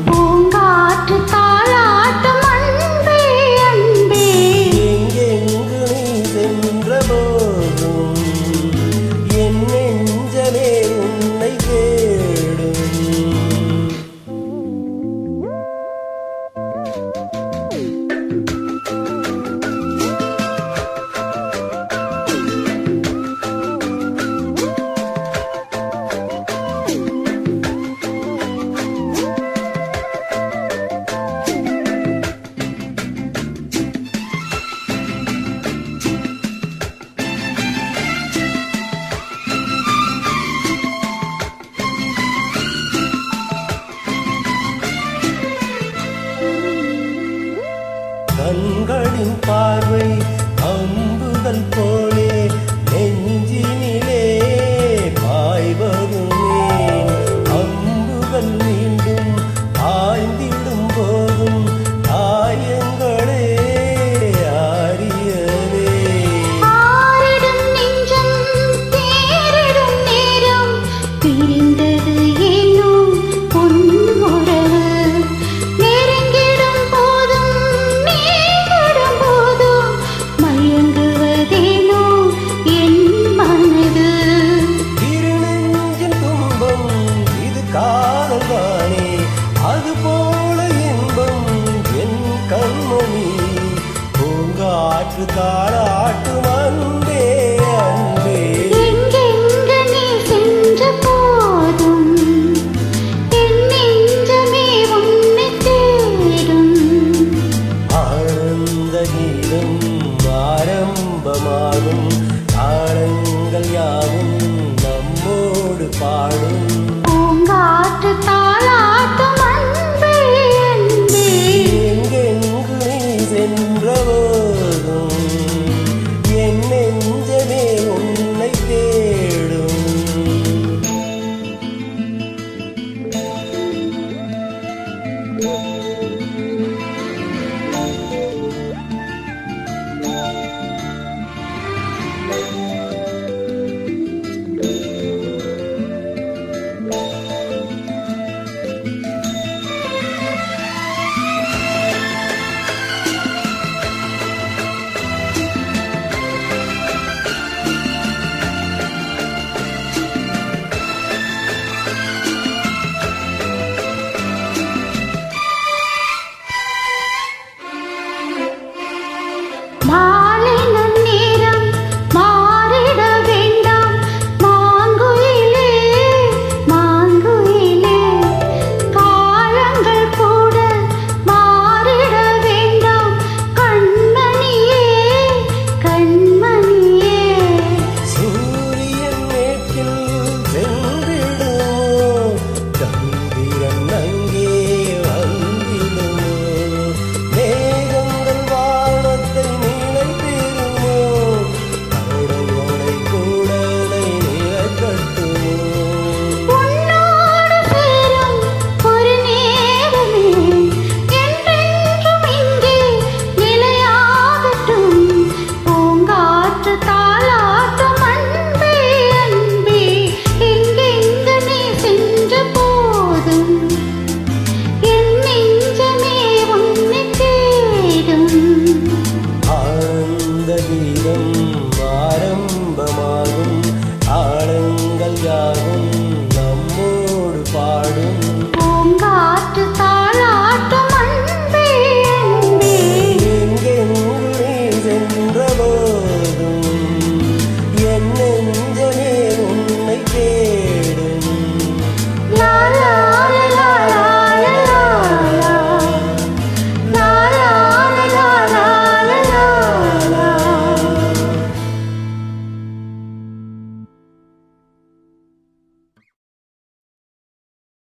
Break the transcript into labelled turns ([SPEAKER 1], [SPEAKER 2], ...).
[SPEAKER 1] பூங்காற்று தாலாட்டும் அன்பே அன்பே,
[SPEAKER 2] எங்கெங்கு நீ சென்ற போதும் என் நெஞ்சமே உன்னை தேடும். கண்களின் பார்வை அம்புகள் போலே நெஞ்சினிலே பாய்வதுமே, அம்புகள் மீண்டும் ஆய்ந்திடும் போதும் காயங்களே ஆரியவே.
[SPEAKER 1] ஆரிடும் நெஞ்சம் தேரிடும் நேரம் பிரிந்தது ஏனோ பொன் உறவு, நெருங்கிடும் போதும் நீங்கிடும் போதும் மயங்குவதேனோ என் மனது.
[SPEAKER 2] இருநெஞ்சின் துன்பம் இது காதல்தானே, அதுபோல இன்பம் என் கண்மணி. பூங்காற்று தாளாட்டும் அன்பே அன்பே,
[SPEAKER 1] எங்கெங்கு நீ சென்ற போதும் என் நெஞ்சமே உன்னை தேடும்.
[SPEAKER 2] ஆனந்த கீதம் ஆரம்பமாகும், தாளங்கள் யாவும் நம்மோடு பாடும்.
[SPEAKER 1] பூங்காற்று தாலாட்டும் அன்பே அன்பே,
[SPEAKER 2] எங்கெங்கு நீ சென்ற போதும் என் நெஞ்சமே உன்னை தேடும்.